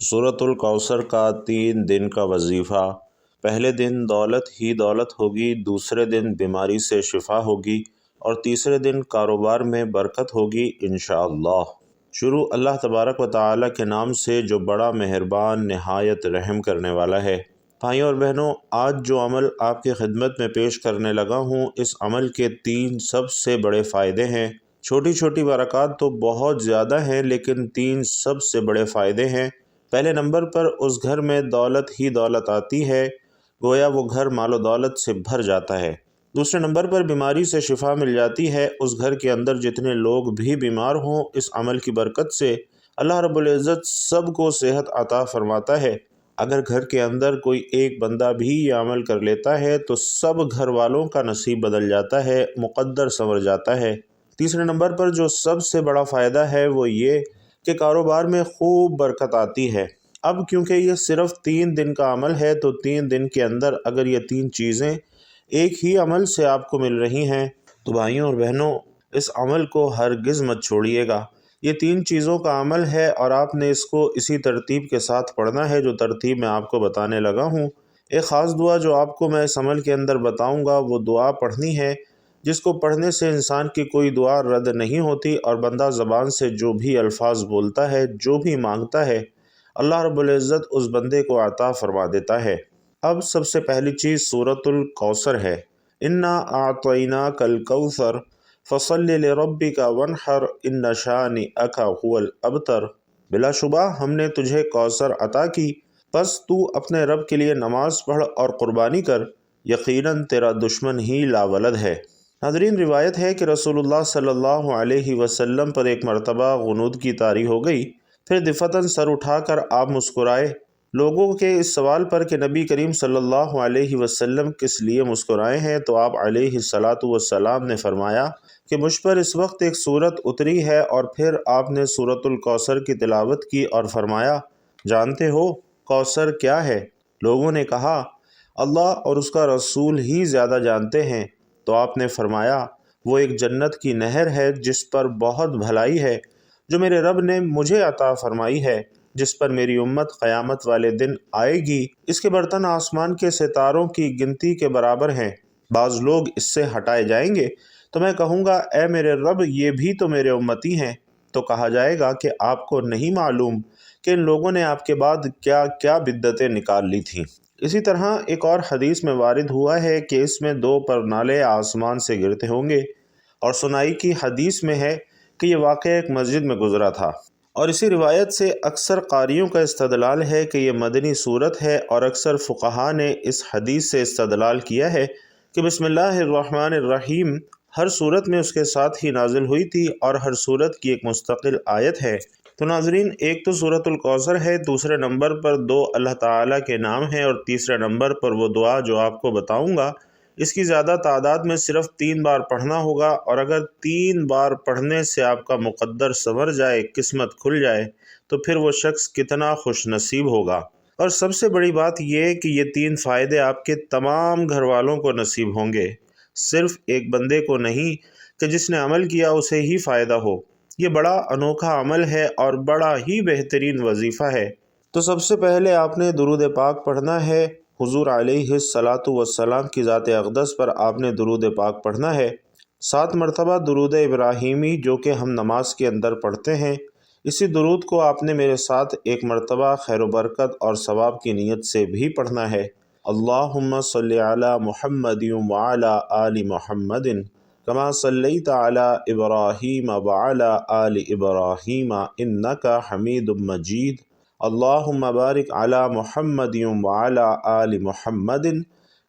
سورۃ الکوثر کا 3 دن کا وظیفہ۔ پہلے دن دولت ہی دولت ہوگی، دوسرے دن بیماری سے شفا ہوگی اور تیسرے دن کاروبار میں برکت ہوگی انشاءاللہ۔ شروع اللہ تبارک و تعالی کے نام سے جو بڑا مہربان نہایت رحم کرنے والا ہے۔ بھائیوں اور بہنوں، آج جو عمل آپ کی خدمت میں پیش کرنے لگا ہوں، اس عمل کے 3 سب سے بڑے فائدے ہیں۔ چھوٹی چھوٹی برکات تو بہت زیادہ ہیں، لیکن 3 سب سے بڑے فائدے ہیں۔ پہلے نمبر پر اس گھر میں دولت ہی دولت آتی ہے، گویا وہ گھر مال و دولت سے بھر جاتا ہے۔ دوسرے نمبر پر بیماری سے شفا مل جاتی ہے۔ اس گھر کے اندر جتنے لوگ بھی بیمار ہوں، اس عمل کی برکت سے اللہ رب العزت سب کو صحت عطا فرماتا ہے۔ اگر گھر کے اندر کوئی ایک بندہ بھی یہ عمل کر لیتا ہے تو سب گھر والوں کا نصیب بدل جاتا ہے، مقدر سنور جاتا ہے۔ تیسرے نمبر پر جو سب سے بڑا فائدہ ہے وہ یہ کہ کاروبار میں خوب برکت آتی ہے۔ اب کیونکہ یہ صرف 3 دن کا عمل ہے تو 3 دن کے اندر اگر یہ 3 چیزیں ایک ہی عمل سے آپ کو مل رہی ہیں تو بھائیوں اور بہنوں، اس عمل کو ہرگز مت چھوڑیے گا۔ یہ 3 چیزوں کا عمل ہے اور آپ نے اس کو اسی ترتیب کے ساتھ پڑھنا ہے جو ترتیب میں آپ کو بتانے لگا ہوں۔ ایک خاص دعا جو آپ کو میں اس عمل کے اندر بتاؤں گا، وہ دعا پڑھنی ہے جس کو پڑھنے سے انسان کی کوئی دعا رد نہیں ہوتی اور بندہ زبان سے جو بھی الفاظ بولتا ہے، جو بھی مانگتا ہے، اللہ رب العزت اس بندے کو عطا فرما دیتا ہے۔ اب سب سے پہلی چیز سورۃ الکوثر ہے۔ انا اعطیناک الکوثر فصل لربک وانحر ان شانئک هو الابتر۔ بلا شبہ ہم نے تجھے کوثر عطا کی، پس تو اپنے رب کے لیے نماز پڑھ اور قربانی کر، یقیناً تیرا دشمن ہی لاولد ہے۔ ناظرین، روایت ہے کہ رسول اللہ صلی اللہ علیہ وسلم پر ایک مرتبہ غنود کی طاری ہو گئی، پھر دفتن سر اٹھا کر آپ مسکرائے۔ لوگوں کے اس سوال پر کہ نبی کریم صلی اللہ علیہ وسلم کس لیے مسکرائے ہیں تو آپ علیہ الصلاۃ والسلام نے فرمایا کہ مجھ پر اس وقت ایک سورت اتری ہے، اور پھر آپ نے سورۃ الکوثر کی تلاوت کی اور فرمایا، جانتے ہو کوثر کیا ہے؟ لوگوں نے کہا، اللہ اور اس کا رسول ہی زیادہ جانتے ہیں۔ تو آپ نے فرمایا، وہ ایک جنت کی نہر ہے جس پر بہت بھلائی ہے، جو میرے رب نے مجھے عطا فرمائی ہے، جس پر میری امت قیامت والے دن آئے گی۔ اس کے برتن آسمان کے ستاروں کی گنتی کے برابر ہیں۔ بعض لوگ اس سے ہٹائے جائیں گے تو میں کہوں گا، اے میرے رب، یہ بھی تو میرے امتی ہیں۔ تو کہا جائے گا کہ آپ کو نہیں معلوم کہ ان لوگوں نے آپ کے بعد کیا کیا بدعتیں نکال لی تھیں۔ اسی طرح ایک اور حدیث میں وارد ہوا ہے کہ اس میں 2 پرنالے آسمان سے گرتے ہوں گے، اور سنائی کی حدیث میں ہے کہ یہ واقعہ ایک مسجد میں گزرا تھا۔ اور اسی روایت سے اکثر قاریوں کا استدلال ہے کہ یہ مدنی صورت ہے، اور اکثر فقہا نے اس حدیث سے استدلال کیا ہے کہ بسم اللہ الرحمن الرحیم ہر صورت میں اس کے ساتھ ہی نازل ہوئی تھی اور ہر صورت کی ایک مستقل آیت ہے۔ تو ناظرین، ایک تو سورۃ الکوثر ہے، دوسرے نمبر پر 2 اللہ تعالیٰ کے نام ہیں، اور تیسرے نمبر پر وہ دعا جو آپ کو بتاؤں گا، اس کی زیادہ تعداد میں صرف 3 بار پڑھنا ہوگا، اور اگر 3 بار پڑھنے سے آپ کا مقدر سنور جائے، قسمت کھل جائے، تو پھر وہ شخص کتنا خوش نصیب ہوگا۔ اور سب سے بڑی بات یہ کہ یہ 3 فائدے آپ کے تمام گھر والوں کو نصیب ہوں گے، صرف ایک بندے کو نہیں کہ جس نے عمل کیا اسے ہی فائدہ ہو۔ یہ بڑا انوکھا عمل ہے اور بڑا ہی بہترین وظیفہ ہے۔ تو سب سے پہلے آپ نے درود پاک پڑھنا ہے۔ حضور علیہ الصلاۃ والسلام کی ذات اقدس پر آپ نے درود پاک پڑھنا ہے۔ 7 مرتبہ درود ابراہیمی جو کہ ہم نماز کے اندر پڑھتے ہیں، اسی درود کو آپ نے میرے ساتھ 1 مرتبہ خیر و برکت اور ثواب کی نیت سے بھی پڑھنا ہے۔ اللہم صلی علی محمد وعلی آل محمد کما صلیت علی ابراہیم وعلی آل ابراہیم انک حمید مجید۔ اللہم بارک علی محمد وعلی آل محمد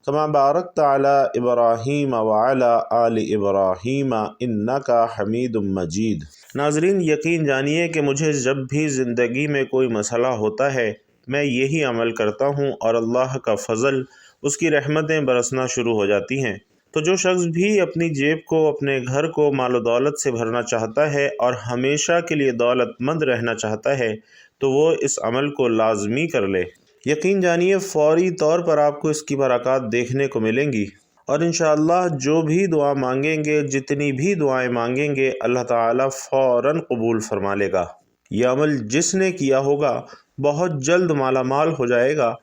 کما بارکت علی ابراہیم وعلی آل ابراہیم انک حمید مجید۔ ناظرین، یقین جانیے کہ مجھے جب بھی زندگی میں کوئی مسئلہ ہوتا ہے، میں یہی عمل کرتا ہوں اور اللہ کا فضل، اس کی رحمتیں برسنا شروع ہو جاتی ہیں۔ تو جو شخص بھی اپنی جیب کو، اپنے گھر کو مال و دولت سے بھرنا چاہتا ہے اور ہمیشہ کے لیے دولت مند رہنا چاہتا ہے تو وہ اس عمل کو لازمی کر لے۔ یقین جانیے فوری طور پر آپ کو اس کی برکات دیکھنے کو ملیں گی، اور انشاءاللہ جو بھی دعا مانگیں گے، جتنی بھی دعائیں مانگیں گے، اللہ تعالیٰ فوراً قبول فرما لے گا۔ یہ عمل جس نے کیا ہوگا بہت جلد مالا مال ہو جائے گا،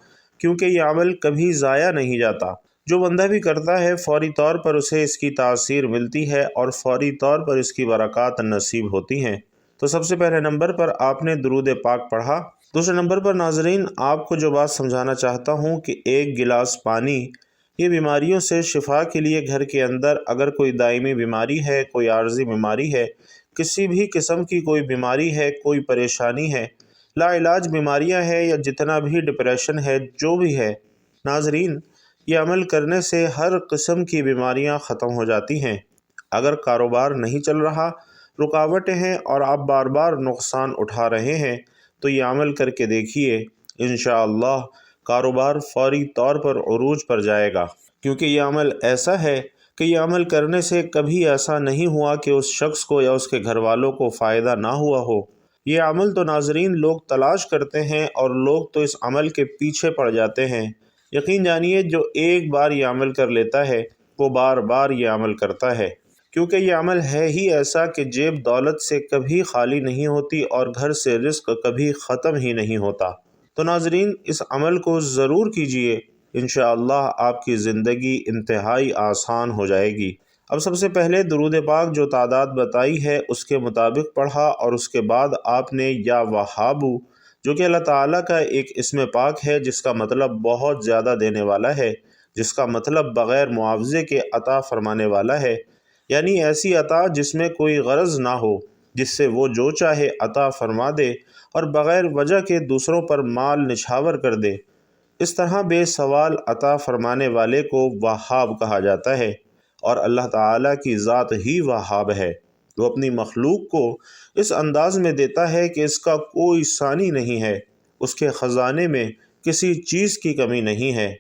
کیونکہ یہ عمل کبھی ضائع نہیں جاتا۔ جو بندہ بھی کرتا ہے فوری طور پر اسے اس کی تاثیر ملتی ہے اور فوری طور پر اس کی برکات نصیب ہوتی ہیں۔ تو سب سے پہلے نمبر پر آپ نے درود پاک پڑھا۔ دوسرے نمبر پر ناظرین آپ کو جو بات سمجھانا چاہتا ہوں کہ ایک گلاس پانی یہ بیماریوں سے شفا کے لیے گھر کے اندر اگر کوئی دائمی بیماری ہے، کوئی عارضی بیماری ہے، کسی بھی قسم کی کوئی بیماری ہے، کوئی پریشانی ہے، لا علاج بیماریاں ہیں یا جتنا بھی ڈپریشن ہے، جو بھی ہے، ناظرین یہ عمل کرنے سے ہر قسم کی بیماریاں ختم ہو جاتی ہیں۔ اگر کاروبار نہیں چل رہا، رکاوٹیں ہیں اور آپ بار بار نقصان اٹھا رہے ہیں، تو یہ عمل کر کے دیکھیے، انشاءاللہ کاروبار فوری طور پر عروج پر جائے گا، کیونکہ یہ عمل ایسا ہے کہ یہ عمل کرنے سے کبھی ایسا نہیں ہوا کہ اس شخص کو یا اس کے گھر والوں کو فائدہ نہ ہوا ہو۔ یہ عمل تو ناظرین لوگ تلاش کرتے ہیں اور لوگ تو اس عمل کے پیچھے پڑ جاتے ہیں۔ یقین جانیے جو ایک بار یہ عمل کر لیتا ہے وہ بار بار یہ عمل کرتا ہے، کیونکہ یہ عمل ہے ہی ایسا کہ جیب دولت سے کبھی خالی نہیں ہوتی اور گھر سے رزق کبھی ختم ہی نہیں ہوتا۔ تو ناظرین اس عمل کو ضرور کیجئے، انشاءاللہ آپ کی زندگی انتہائی آسان ہو جائے گی۔ اب سب سے پہلے درود پاک جو تعداد بتائی ہے اس کے مطابق پڑھا، اور اس کے بعد آپ نے یا وہابو جو کہ اللہ تعالیٰ کا ایک اسم پاک ہے جس کا مطلب بہت زیادہ دینے والا ہے، جس کا مطلب بغیر معاوضے کے عطا فرمانے والا ہے، یعنی ایسی عطا جس میں کوئی غرض نہ ہو، جس سے وہ جو چاہے عطا فرما دے اور بغیر وجہ کے دوسروں پر مال نچھاور کر دے، اس طرح بے سوال عطا فرمانے والے کو وہاب کہا جاتا ہے۔ اور اللہ تعالیٰ کی ذات ہی وہاب ہے، وہ اپنی مخلوق کو اس انداز میں دیتا ہے کہ اس کا کوئی ثانی نہیں ہے، اس کے خزانے میں کسی چیز کی کمی نہیں ہے۔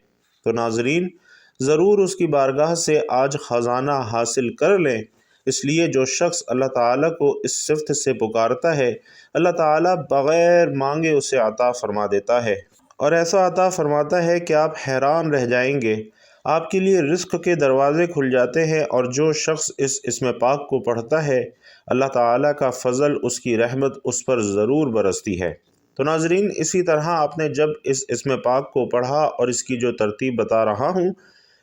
تو ناظرین ضرور اس کی بارگاہ سے آج خزانہ حاصل کر لیں، اس لیے جو شخص اللہ تعالیٰ کو اس صفت سے پکارتا ہے، اللہ تعالیٰ بغیر مانگے اسے عطا فرما دیتا ہے، اور ایسا عطا فرماتا ہے کہ آپ حیران رہ جائیں گے۔ آپ کے لیے رزق کے دروازے کھل جاتے ہیں، اور جو شخص اس اسم پاک کو پڑھتا ہے اللہ تعالیٰ کا فضل، اس کی رحمت اس پر ضرور برستی ہے۔ تو ناظرین اسی طرح آپ نے جب اس اسم پاک کو پڑھا اور اس کی جو ترتیب بتا رہا ہوں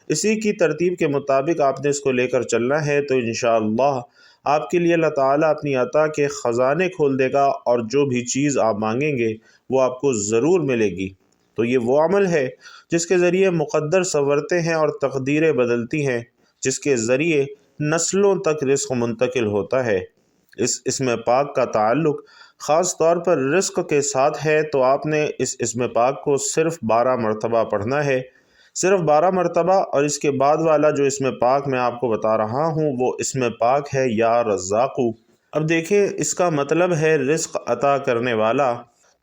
اسی کی ترتیب کے مطابق آپ نے اس کو لے کر چلنا ہے، تو انشاءاللہ آپ کے لیے اللہ تعالیٰ اپنی عطا کے خزانے کھول دے گا، اور جو بھی چیز آپ مانگیں گے وہ آپ کو ضرور ملے گی۔ تو یہ وہ عمل ہے جس کے ذریعے مقدر سنورتے ہیں اور تقدیریں بدلتی ہیں، جس کے ذریعے نسلوں تک رزق منتقل ہوتا ہے۔ اس اسم پاک کا تعلق خاص طور پر رزق کے ساتھ ہے، تو آپ نے اس اسم پاک کو صرف 12 مرتبہ پڑھنا ہے، صرف 12 مرتبہ۔ اور اس کے بعد والا جو اسم پاک میں آپ کو بتا رہا ہوں وہ اسم پاک ہے یا رزاقو۔ اب دیکھیں اس کا مطلب ہے رزق عطا کرنے والا۔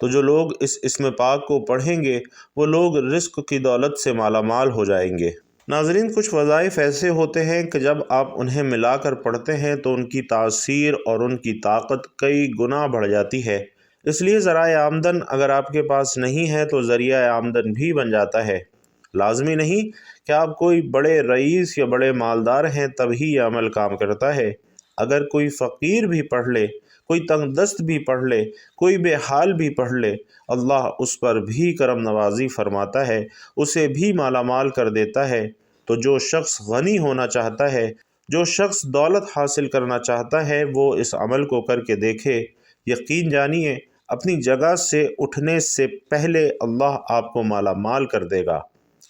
تو جو لوگ اس اسم پاک کو پڑھیں گے وہ لوگ رزق کی دولت سے مالا مال ہو جائیں گے۔ ناظرین کچھ وظائف ایسے ہوتے ہیں کہ جب آپ انہیں ملا کر پڑھتے ہیں تو ان کی تاثیر اور ان کی طاقت کئی گنا بڑھ جاتی ہے، اس لیے ذرائع آمدن اگر آپ کے پاس نہیں ہے تو ذریعہ آمدن بھی بن جاتا ہے۔ لازمی نہیں کہ آپ کوئی بڑے رئیس یا بڑے مالدار ہیں تبھی یہ عمل کام کرتا ہے۔ اگر کوئی فقیر بھی پڑھ لے، کوئی تنگ دست بھی پڑھ لے، کوئی بے حال بھی پڑھ لے، اللہ اس پر بھی کرم نوازی فرماتا ہے، اسے بھی مالا مال کر دیتا ہے۔ تو جو شخص غنی ہونا چاہتا ہے، جو شخص دولت حاصل کرنا چاہتا ہے، وہ اس عمل کو کر کے دیکھے، یقین جانیے اپنی جگہ سے اٹھنے سے پہلے اللہ آپ کو مالا مال کر دے گا۔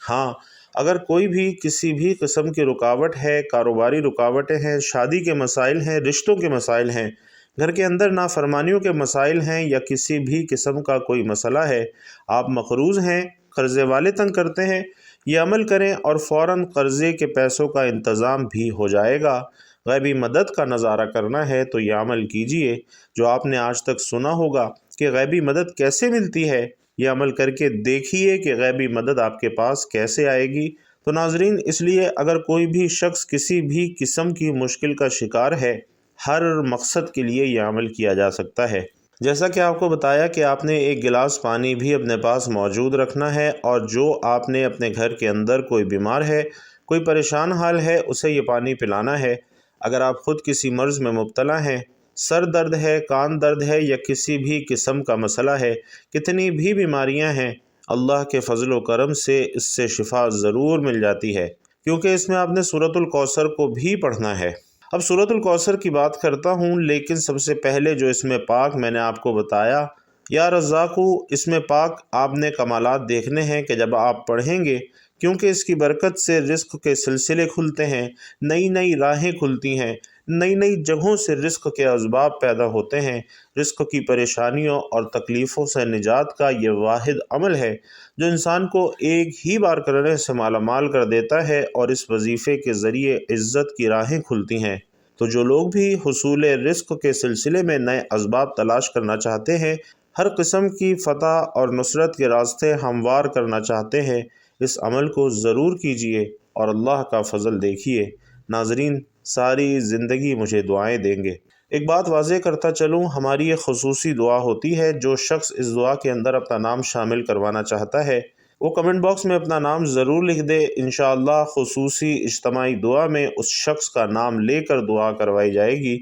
ہاں اگر کوئی بھی کسی بھی قسم کی رکاوٹ ہے، کاروباری رکاوٹیں ہیں، شادی کے مسائل ہیں، رشتوں کے مسائل ہیں، گھر کے اندر نافرمانیوں کے مسائل ہیں، یا کسی بھی قسم کا کوئی مسئلہ ہے، آپ مقروض ہیں، قرضے والے تنگ کرتے ہیں، یہ عمل کریں اور فوراً قرضے کے پیسوں کا انتظام بھی ہو جائے گا۔ غیبی مدد کا نظارہ کرنا ہے تو یہ عمل کیجئے جو آپ نے آج تک سنا ہوگا کہ غیبی مدد کیسے ملتی ہے، یہ عمل کر کے دیکھیے کہ غیبی مدد آپ کے پاس کیسے آئے گی۔ تو ناظرین اس لیے اگر کوئی بھی شخص کسی بھی قسم کی مشکل کا شکار ہے، ہر مقصد کے لیے یہ عمل کیا جا سکتا ہے۔ جیسا کہ آپ کو بتایا کہ آپ نے ایک گلاس پانی بھی اپنے پاس موجود رکھنا ہے، اور جو آپ نے اپنے گھر کے اندر کوئی بیمار ہے، کوئی پریشان حال ہے، اسے یہ پانی پلانا ہے۔ اگر آپ خود کسی مرض میں مبتلا ہیں، سر درد ہے، کان درد ہے یا کسی بھی قسم کا مسئلہ ہے، کتنی بھی بیماریاں ہیں، اللہ کے فضل و کرم سے اس سے شفا ضرور مل جاتی ہے، کیونکہ اس میں آپ نے سورۃ الکوثر کو بھی پڑھنا ہے۔ اب سورۃ الکوثر کی بات کرتا ہوں، لیکن سب سے پہلے جو اس میں پاک میں نے آپ کو بتایا، یا رزاقو، اس میں پاک آپ نے کمالات دیکھنے ہیں کہ جب آپ پڑھیں گے، کیونکہ اس کی برکت سے رزق کے سلسلے کھلتے ہیں، نئی نئی راہیں کھلتی ہیں، نئی نئی جگہوں سے رزق کے اسباب پیدا ہوتے ہیں۔ رزق کی پریشانیوں اور تکلیفوں سے نجات کا یہ واحد عمل ہے جو انسان کو ایک ہی بار کرنے سے مالا مال کر دیتا ہے، اور اس وظیفے کے ذریعے عزت کی راہیں کھلتی ہیں۔ تو جو لوگ بھی حصول رزق کے سلسلے میں نئے اسباب تلاش کرنا چاہتے ہیں، ہر قسم کی فتح اور نصرت کے راستے ہموار کرنا چاہتے ہیں، اس عمل کو ضرور کیجئے اور اللہ کا فضل دیکھیے۔ ناظرین، ساری زندگی مجھے دعائیں دیں گے۔ ایک بات واضح کرتا چلوں، ہماری ایک خصوصی دعا ہوتی ہے، جو شخص اس دعا کے اندر اپنا نام شامل کروانا چاہتا ہے وہ کمنٹ باکس میں اپنا نام ضرور لکھ دے۔ انشاءاللہ خصوصی اجتماعی دعا میں اس شخص کا نام لے کر دعا کروائی جائے گی،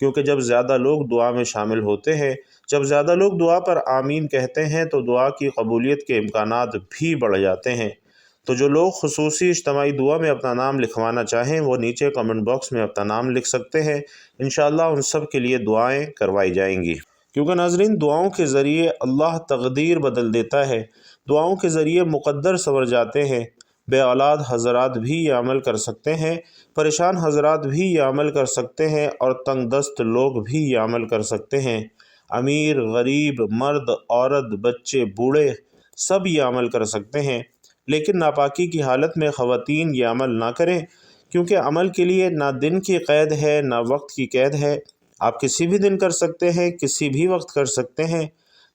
کیونکہ جب زیادہ لوگ دعا میں شامل ہوتے ہیں، جب زیادہ لوگ دعا پر آمین کہتے ہیں تو دعا کی قبولیت کے امکانات بھی بڑھ جاتے ہیں۔ تو جو لوگ خصوصی اجتماعی دعا میں اپنا نام لکھوانا چاہیں وہ نیچے کمنٹ باکس میں اپنا نام لکھ سکتے ہیں، انشاءاللہ ان سب کے لیے دعائیں کروائی جائیں گی، کیونکہ ناظرین دعاؤں کے ذریعے اللہ تقدیر بدل دیتا ہے، دعاؤں کے ذریعے مقدر سنور جاتے ہیں۔ بے اولاد حضرات بھی یہ عمل کر سکتے ہیں، پریشان حضرات بھی یہ عمل کر سکتے ہیں، اور تنگ دست لوگ بھی یہ عمل کر سکتے ہیں۔ امیر، غریب، مرد، عورت، بچے، بوڑھے سب یہ عمل کر سکتے ہیں، لیکن ناپاکی کی حالت میں خواتین یہ عمل نہ کریں، کیونکہ عمل کے لیے نہ دن کی قید ہے نہ وقت کی قید ہے۔ آپ کسی بھی دن کر سکتے ہیں، کسی بھی وقت کر سکتے ہیں،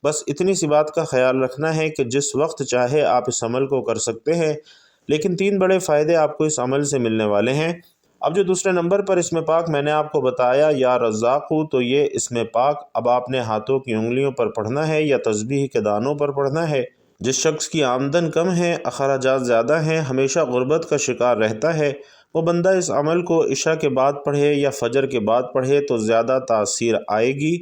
بس اتنی سی بات کا خیال رکھنا ہے کہ جس وقت چاہے آپ اس عمل کو کر سکتے ہیں، لیکن 3 بڑے فائدے آپ کو اس عمل سے ملنے والے ہیں۔ اب جو دوسرے نمبر پر اسم پاک میں نے آپ کو بتایا یا رزاقو، تو یہ اسم پاک اب آپ نے ہاتھوں کی انگلیوں پر پڑھنا ہے یا تسبیح کے دانوں پر پڑھنا ہے۔ جس شخص کی آمدن کم ہے، اخراجات زیادہ ہیں، ہمیشہ غربت کا شکار رہتا ہے، وہ بندہ اس عمل کو عشاء کے بعد پڑھے یا فجر کے بعد پڑھے تو زیادہ تاثیر آئے گی۔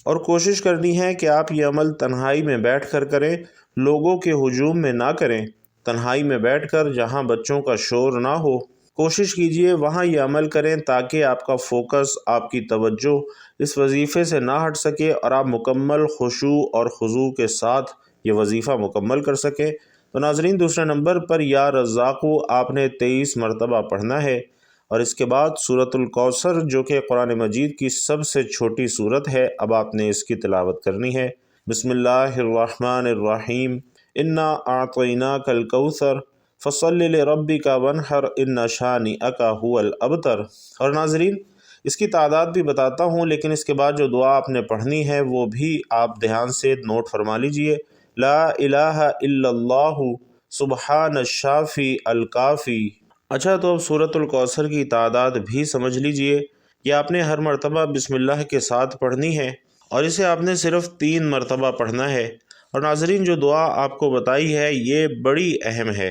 اور کوشش کرنی ہے کہ آپ یہ عمل تنہائی میں بیٹھ کر کریں، لوگوں کے ہجوم میں نہ کریں۔ تنہائی میں بیٹھ کر جہاں بچوں کا شور نہ ہو، کوشش کیجئے وہاں یہ عمل کریں، تاکہ آپ کا فوکس، آپ کی توجہ اس وظیفے سے نہ ہٹ سکے اور آپ مکمل خشوع اور خضوع کے ساتھ یہ وظیفہ مکمل کر سکیں۔ تو ناظرین دوسرے نمبر پر یا رزاقو آپ نے 23 مرتبہ پڑھنا ہے، اور اس کے بعد سورۃ الکوثر جو کہ قرآن مجید کی سب سے چھوٹی سورت ہے، اب آپ نے اس کی تلاوت کرنی ہے۔ بسم اللہ الرحمن الرحیم، انا اعطیناک الکوثر فصل لربک وانحر ان شانئک هو الابتر۔ اور ناظرین اس کی تعداد بھی بتاتا ہوں، لیکن اس کے بعد جو دعا آپ نے پڑھنی ہے وہ بھی آپ دھیان سے نوٹ فرما لیجئے۔ لا الہ الا اللہ سبحان الشافی الکافی۔ اچھا، تو اب سورۃ الکوثر کی تعداد بھی سمجھ لیجئے۔ یہ آپ نے ہر مرتبہ بسم اللہ کے ساتھ پڑھنی ہے، اور اسے آپ نے صرف 3 مرتبہ پڑھنا ہے۔ اور ناظرین جو دعا آپ کو بتائی ہے یہ بڑی اہم ہے،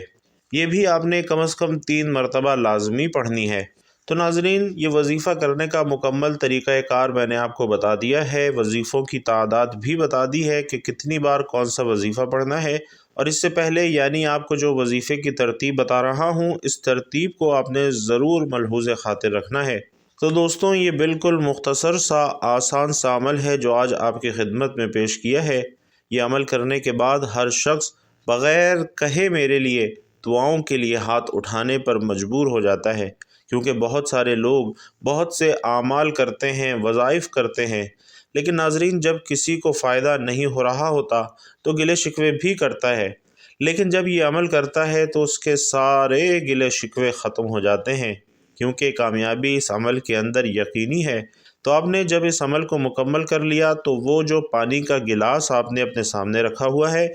یہ بھی آپ نے کم از کم 3 مرتبہ لازمی پڑھنی ہے۔ تو ناظرین یہ وظیفہ کرنے کا مکمل طریقہ کار میں نے آپ کو بتا دیا ہے، وظیفوں کی تعداد بھی بتا دی ہے کہ کتنی بار کون سا وظیفہ پڑھنا ہے، اور اس سے پہلے یعنی آپ کو جو وظیفے کی ترتیب بتا رہا ہوں اس ترتیب کو آپ نے ضرور ملحوظ خاطر رکھنا ہے۔ تو دوستوں یہ بالکل مختصر سا آسان سا عمل ہے جو آج آپ کی خدمت میں پیش کیا ہے۔ یہ عمل کرنے کے بعد ہر شخص بغیر کہے میرے لیے دعاؤں کے لیے ہاتھ اٹھانے پر مجبور ہو جاتا ہے، کیونکہ بہت سارے لوگ بہت سے اعمال کرتے ہیں، وظائف کرتے ہیں، لیکن ناظرین جب کسی کو فائدہ نہیں ہو رہا ہوتا تو گلے شکوے بھی کرتا ہے، لیکن جب یہ عمل کرتا ہے تو اس کے سارے گلے شکوے ختم ہو جاتے ہیں، کیونکہ کامیابی اس عمل کے اندر یقینی ہے۔ تو آپ نے جب اس عمل کو مکمل کر لیا تو وہ جو پانی کا گلاس آپ نے اپنے سامنے رکھا ہوا ہے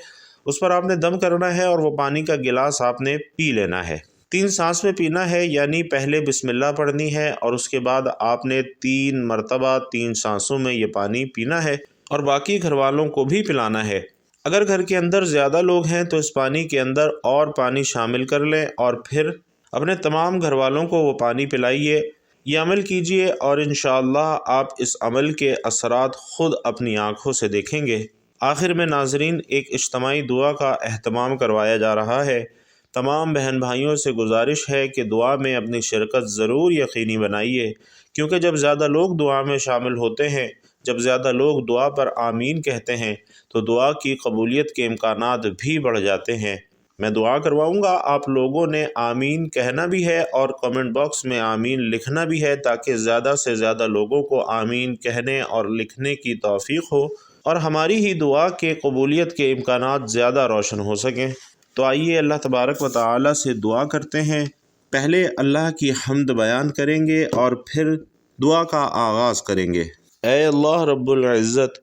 اس پر آپ نے دم کرنا ہے، اور وہ پانی کا گلاس آپ نے پی لینا ہے۔ 3 سانس میں پینا ہے، یعنی پہلے بسم اللہ پڑھنی ہے اور اس کے بعد آپ نے 3 مرتبہ 3 سانسوں میں یہ پانی پینا ہے، اور باقی گھر والوں کو بھی پلانا ہے۔ اگر گھر کے اندر زیادہ لوگ ہیں تو اس پانی کے اندر اور پانی شامل کر لیں، اور پھر اپنے تمام گھر والوں کو وہ پانی پلائیے۔ یہ عمل کیجئے اور انشاءاللہ آپ اس عمل کے اثرات خود اپنی آنکھوں سے دیکھیں گے۔ آخر میں ناظرین، ایک اجتماعی دعا کا اہتمام کروایا جا رہا ہے۔ تمام بہن بھائیوں سے گزارش ہے کہ دعا میں اپنی شرکت ضرور یقینی بنائیے، کیونکہ جب زیادہ لوگ دعا میں شامل ہوتے ہیں، جب زیادہ لوگ دعا پر آمین کہتے ہیں تو دعا کی قبولیت کے امکانات بھی بڑھ جاتے ہیں۔ میں دعا کرواؤں گا، آپ لوگوں نے آمین کہنا بھی ہے اور کمنٹ باکس میں آمین لکھنا بھی ہے، تاکہ زیادہ سے زیادہ لوگوں کو آمین کہنے اور لکھنے کی توفیق ہو اور ہماری ہی دعا کے قبولیت کے امکانات زیادہ روشن ہو سکیں۔ تو آئیے اللہ تبارک و تعالی سے دعا کرتے ہیں۔ پہلے اللہ کی حمد بیان کریں گے اور پھر دعا کا آغاز کریں گے۔ اے اللہ رب العزت،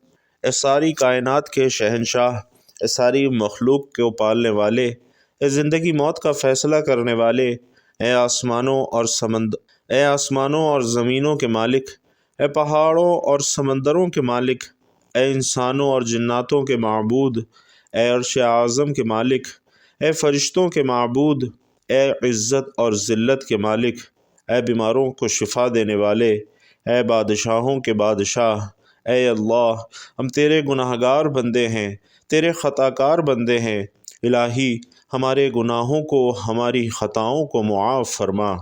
اے ساری کائنات کے شہنشاہ، اے ساری مخلوق کو پالنے والے، اے زندگی موت کا فیصلہ کرنے والے، اے آسمانوں اور زمینوں کے مالک، اے پہاڑوں اور سمندروں کے مالک، اے انسانوں اور جناتوں کے معبود، اے عرش اعظم کے مالک، اے فرشتوں کے معبود، اے عزت اور ذلت کے مالک، اے بیماروں کو شفا دینے والے، اے بادشاہوں کے بادشاہ، اے اللہ، ہم تیرے گناہگار بندے ہیں، تیرے خطا کار بندے ہیں۔ الہی، ہمارے گناہوں کو، ہماری خطاؤں کو معاف فرما۔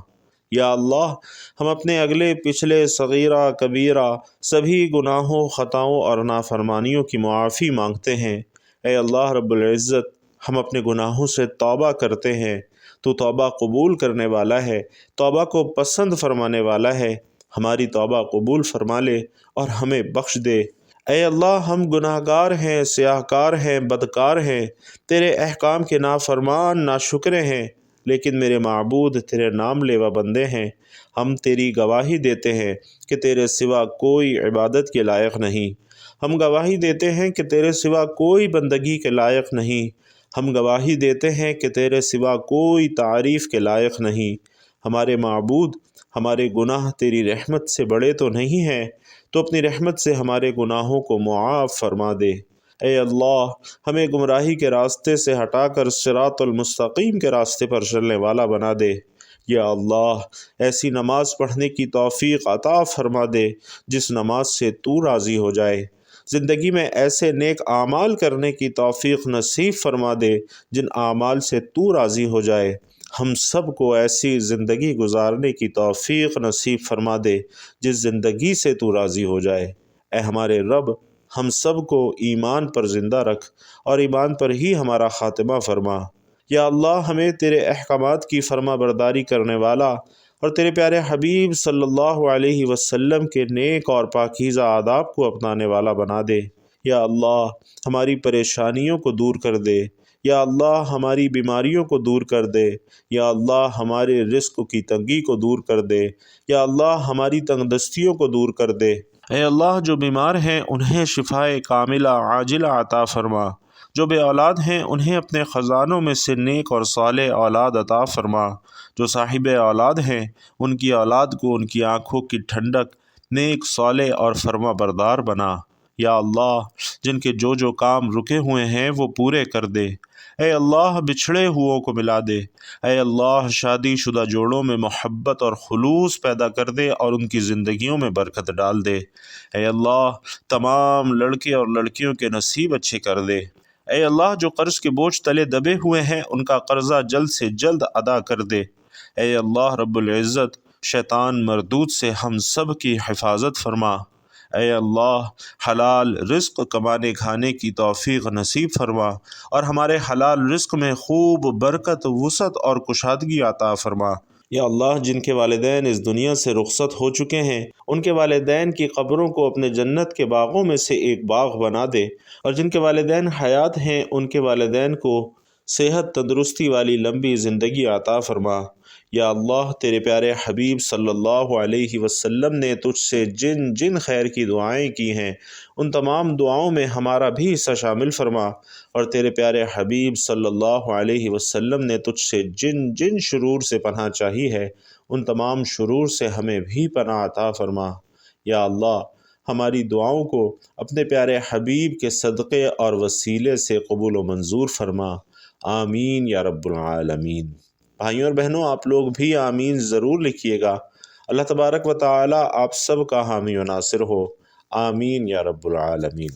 یا اللہ، ہم اپنے اگلے پچھلے صغیرہ کبیرہ سبھی گناہوں، خطاؤں اور نافرمانیوں کی معافی مانگتے ہیں۔ اے اللہ رب العزت، ہم اپنے گناہوں سے توبہ کرتے ہیں۔ تو توبہ قبول کرنے والا ہے، توبہ کو پسند فرمانے والا ہے۔ ہماری توبہ قبول فرما لے اور ہمیں بخش دے۔ اے اللہ، ہم گناہ گار ہیں، سیاہ کار ہیں، بدکار ہیں، تیرے احکام کے نافرمان، ناشکرے ہیں، لیکن میرے معبود تیرے نام لیوا بندے ہیں۔ ہم تیری گواہی دیتے ہیں کہ تیرے سوا کوئی عبادت کے لائق نہیں۔ ہم گواہی دیتے ہیں کہ تیرے سوا کوئی بندگی کے لائق نہیں۔ ہم گواہی دیتے ہیں کہ تیرے سوا کوئی تعریف کے لائق نہیں۔ ہمارے معبود، ہمارے گناہ تیری رحمت سے بڑے تو نہیں ہیں، تو اپنی رحمت سے ہمارے گناہوں کو معاف فرما دے۔ اے اللہ، ہمیں گمراہی کے راستے سے ہٹا کر صراط المستقیم کے راستے پر چلنے والا بنا دے۔ یا اللہ، ایسی نماز پڑھنے کی توفیق عطا فرما دے جس نماز سے تو راضی ہو جائے۔ زندگی میں ایسے نیک اعمال کرنے کی توفیق نصیب فرما دے جن اعمال سے تو راضی ہو جائے۔ ہم سب کو ایسی زندگی گزارنے کی توفیق نصیب فرما دے جس زندگی سے تو راضی ہو جائے۔ اے ہمارے رب، ہم سب کو ایمان پر زندہ رکھ اور ایمان پر ہی ہمارا خاتمہ فرما۔ یا اللہ، ہمیں تیرے احکامات کی فرما برداری کرنے والا اور تیرے پیارے حبیب صلی اللہ علیہ وسلم کے نیک اور پاکیزہ آداب کو اپنانے والا بنا دے۔ یا اللہ، ہماری پریشانیوں کو دور کر دے۔ یا اللہ، ہماری بیماریوں کو دور کر دے۔ یا اللہ، ہمارے رزق کی تنگی کو دور کر دے۔ یا اللہ، ہماری تنگ دستیوں کو دور کر دے۔ اے اللہ، جو بیمار ہیں انہیں شفائے کاملہ عاجلہ عطا فرما۔ جو بے اولاد ہیں انہیں اپنے خزانوں میں سے نیک اور صالح اولاد عطا فرما۔ جو صاحب اولاد ہیں ان کی اولاد کو ان کی آنکھوں کی ٹھنڈک، نیک، صالح اور فرما بردار بنا۔ یا اللہ، جن کے جو کام رکے ہوئے ہیں وہ پورے کر دے۔ اے اللہ، بچھڑے ہوئوں کو ملا دے۔ اے اللہ، شادی شدہ جوڑوں میں محبت اور خلوص پیدا کر دے اور ان کی زندگیوں میں برکت ڈال دے۔ اے اللہ، تمام لڑکے اور لڑکیوں کے نصیب اچھے کر دے۔ اے اللہ، جو قرض کے بوجھ تلے دبے ہوئے ہیں ان کا قرضہ جلد سے جلد ادا کر دے۔ اے اللہ رب العزت، شیطان مردود سے ہم سب کی حفاظت فرما۔ اے اللہ، حلال رزق کمانے کھانے کی توفیق نصیب فرما اور ہمارے حلال رزق میں خوب برکت، وسعت اور کشادگی عطا فرما۔ یا اللہ، جن کے والدین اس دنیا سے رخصت ہو چکے ہیں ان کے والدین کی قبروں کو اپنے جنت کے باغوں میں سے ایک باغ بنا دے، اور جن کے والدین حیات ہیں ان کے والدین کو صحت، تندرستی والی لمبی زندگی عطا فرما۔ یا اللہ، تیرے پیارے حبیب صلی اللہ علیہ وسلم نے تجھ سے جن جن خیر کی دعائیں کی ہیں ان تمام دعاؤں میں ہمارا بھی حصہ شامل فرما، اور تیرے پیارے حبیب صلی اللہ علیہ وسلم نے تجھ سے جن جن شرور سے پناہ چاہی ہے ان تمام شرور سے ہمیں بھی پناہ عطا فرما۔ یا اللہ، ہماری دعاؤں کو اپنے پیارے حبیب کے صدقے اور وسیلے سے قبول و منظور فرما۔ آمین یا رب العالمین۔ بھائیوں اور بہنوں، آپ لوگ بھی آمین ضرور لکھیے گا۔ اللہ تبارک و تعالی آپ سب کا حامی و ناصر ہو، آمین یا رب العالمین۔